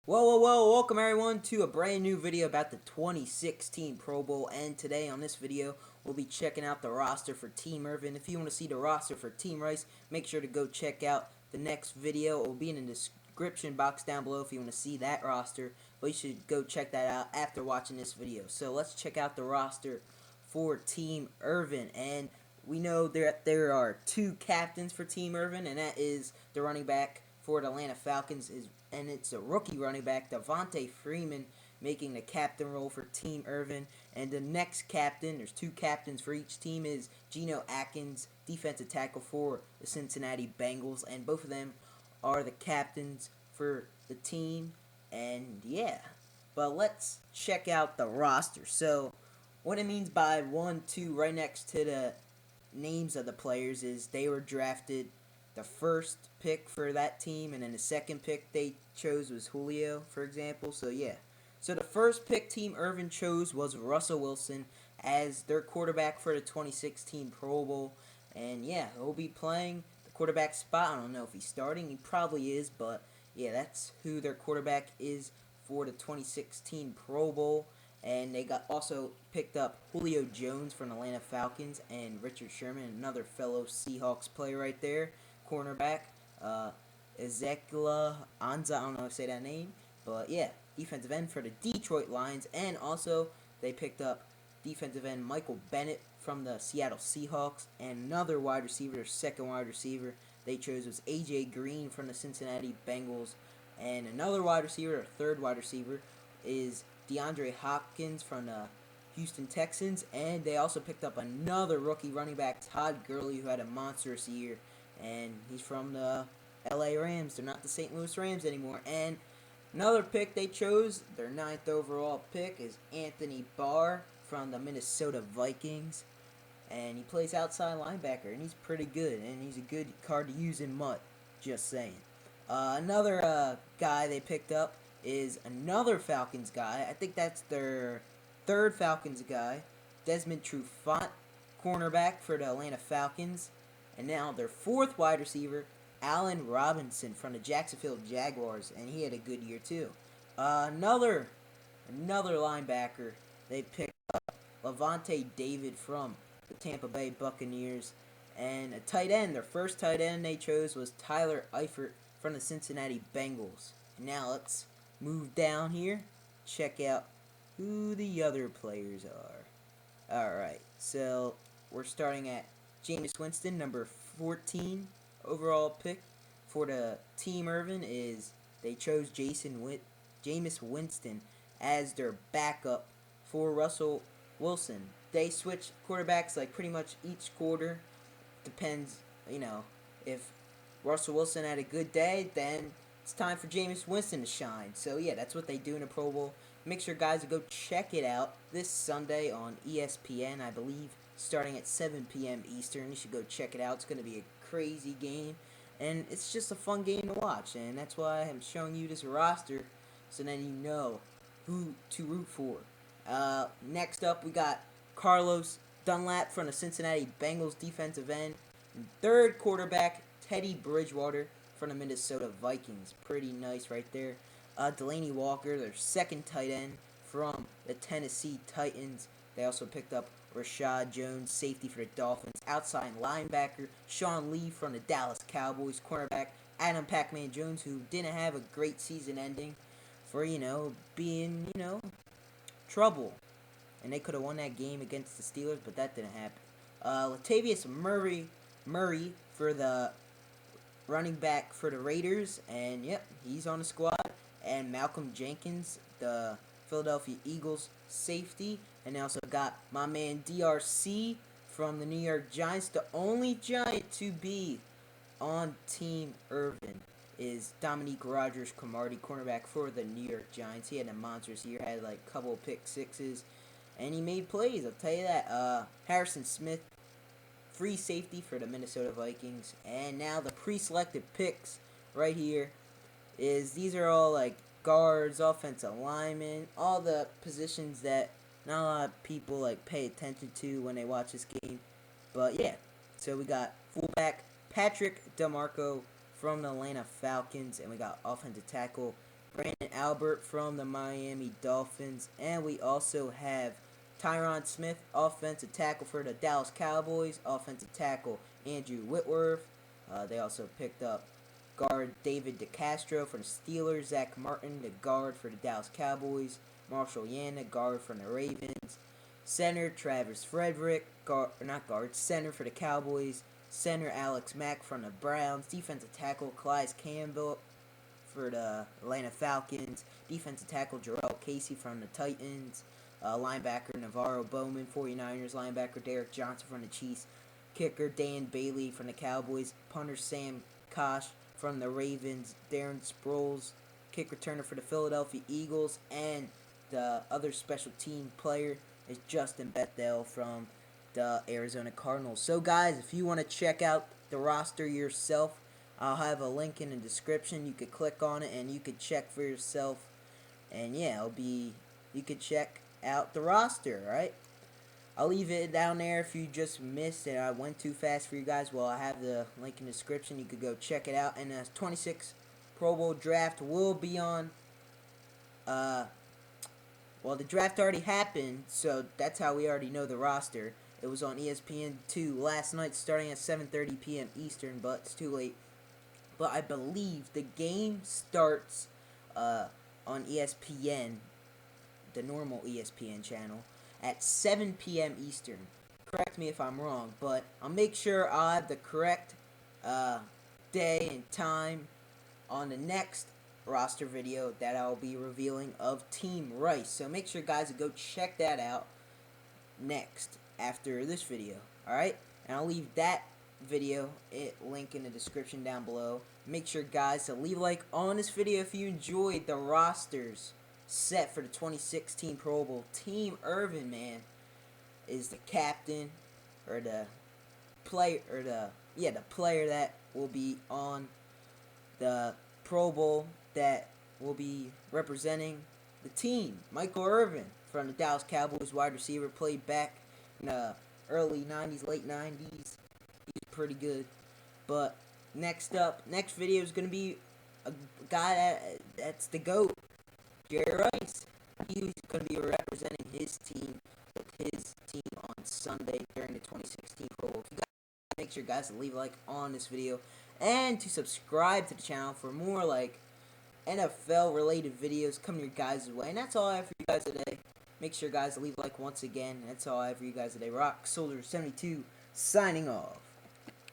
Whoa, welcome everyone to a brand new video about the 2016 Pro Bowl, and today on this video, we'll be checking out the roster for Team Irvin. If you want to see the roster for Team Rice, make sure to go check out the next video. It will be in the description box down below if you want to see that roster, but you should go check that out after watching this video. So let's check out the roster for Team Irvin, and we know there are two captains for Team Irvin, and that is the running back for the Atlanta Falcons, and it's a rookie running back, Devontae Freeman, making the captain role for Team Irvin. And the next captain, there's two captains for each team, is Geno Atkins, defensive tackle for the Cincinnati Bengals, and both of them are the captains for the team. And yeah, but let's check out the roster. So what it means by 1, 2 right next to the names of the players is they were drafted the first pick for that team, and then the second pick they chose was Julio, for example. So yeah. So the first pick Team Irvin chose was Russell Wilson as their quarterback for the 2016 Pro Bowl. And yeah, he'll be playing the quarterback spot. I don't know if he's starting. He probably is, but yeah, that's who their quarterback is for the 2016 Pro Bowl. And they also picked up Julio Jones from the Atlanta Falcons and Richard Sherman, another fellow Seahawks player right there, cornerback. Ezekiel Anza, I don't know how to say that name, but yeah, defensive end for the Detroit Lions. And also they picked up defensive end Michael Bennett from the Seattle Seahawks, and another wide receiver, second wide receiver they chose was AJ Green from the Cincinnati Bengals, and another wide receiver, or third wide receiver, is DeAndre Hopkins from the Houston Texans. And they also picked up another rookie running back, Todd Gurley, who had a monstrous year, and he's from the LA Rams. They're not the St. Louis Rams anymore. And another pick they chose, their 9th overall pick, is Anthony Barr from the Minnesota Vikings, and he plays outside linebacker, and he's pretty good, and he's a good card to use in MUT, just saying. Another guy they picked up is another Falcons guy. I think that's their third Falcons guy, Desmond Trufant, cornerback for the Atlanta Falcons. And now their fourth wide receiver, Allen Robinson from the Jacksonville Jaguars, and he had a good year too. Another linebacker they picked up, Lavonte David from the Tampa Bay Buccaneers. And a tight end, their first tight end they chose was Tyler Eifert from the Cincinnati Bengals. And now let's move down here, check out who the other players are. Alright, so we're starting at Jameis Winston, number 14 overall pick for the Team Irvin, is they chose Jameis Winston as their backup for Russell Wilson. They switch quarterbacks like pretty much each quarter. Depends, if Russell Wilson had a good day, then it's time for Jameis Winston to shine. So yeah, that's what they do in the Pro Bowl. Make sure, guys, to go check it out this Sunday on ESPN, I believe, starting at 7 p.m. Eastern. You should go check it out. It's going to be a crazy game, and it's just a fun game to watch, and that's why I'm showing you this roster, so then you know who to root for. Next up, we got Carlos Dunlap from the Cincinnati Bengals, defensive end. And third quarterback, Teddy Bridgewater from the Minnesota Vikings. Pretty nice right there. Delaney Walker, their second tight end from the Tennessee Titans. They also picked up Rashad Jones, safety for the Dolphins. Outside linebacker, Sean Lee from the Dallas Cowboys. Cornerback, Adam Pac-Man Jones, who didn't have a great season ending for, being, trouble. And they could have won that game against the Steelers, but that didn't happen. Latavius Murray for the running back for the Raiders, and yep, he's on the squad. And Malcolm Jenkins, the Philadelphia Eagles safety. And they also got my man DRC from the New York Giants. The only Giant to be on Team Irvin is Dominique Rodgers-Cromartie, cornerback for the New York Giants. He had a monstrous year, had like a couple of pick sixes, and he made plays, I'll tell you that. Harrison Smith, free safety for the Minnesota Vikings. And now the pre-selected picks right here these are all like guards, offensive linemen, all the positions that not a lot of people like pay attention to when they watch this game. But yeah, so we got fullback Patrick DeMarco from the Atlanta Falcons, and we got offensive tackle Brandon Albert from the Miami Dolphins. And we also have Tyron Smith, offensive tackle for the Dallas Cowboys. Offensive tackle Andrew Whitworth. They also picked up guard David DeCastro for the Steelers. Zach Martin, the guard for the Dallas Cowboys. Marshall Yan, the guard for the Ravens. Center Travis Frederick, center for the Cowboys. Center Alex Mack from the Browns. Defensive tackle Calais Campbell for the Atlanta Falcons. Defensive tackle Jarrell Casey from the Titans. Linebacker Navarro Bowman, 49ers. Linebacker Derek Johnson from the Chiefs. Kicker Dan Bailey from the Cowboys. Punter Sam Kosh from the Ravens. Darren Sproles, kick returner for the Philadelphia Eagles. And the other special team player is Justin Bethel from the Arizona Cardinals. So guys, if you want to check out the roster yourself, I'll have a link in the description. You could click on it and you could check for yourself. And yeah, you could check out the roster, right? I'll leave it down there if you just missed it. I went too fast for you guys. Well, I have the link in the description. You could go check it out. And the 26 Pro Bowl draft will be on. Well, the draft already happened, so that's how we already know the roster. It was on ESPN2 last night, starting at 7:30 p.m. Eastern, but it's too late. But I believe the game starts on ESPN, the normal ESPN channel, at 7 p.m. Eastern. Correct me if I'm wrong, but I'll make sure I'll have the correct day and time on the next roster video that I'll be revealing of Team Rice. So make sure guys to go check that out next after this video. Alright? And I'll leave that video link in the description down below. Make sure guys to leave a like on this video if you enjoyed the rosters set for the 2016 Pro Bowl. Team Irvin, man, is the captain, or the player, or the player that will be on the Pro Bowl that will be representing the team. Michael Irvin from the Dallas Cowboys, wide receiver, played back in the early 90s, late 90s. He's pretty good. But next video is going to be a guy that's the GOAT, Jerry Rice. He's going to be representing his team with his team on Sunday during the 2016 Pro Bowl. If you guys make sure guys to leave a like on this video and to subscribe to the channel for more like NFL related videos coming your guys' way. And that's all I have for you guys today. Make sure guys to leave a like once again. That's all I have for you guys today. Rock Soldier 72 signing off.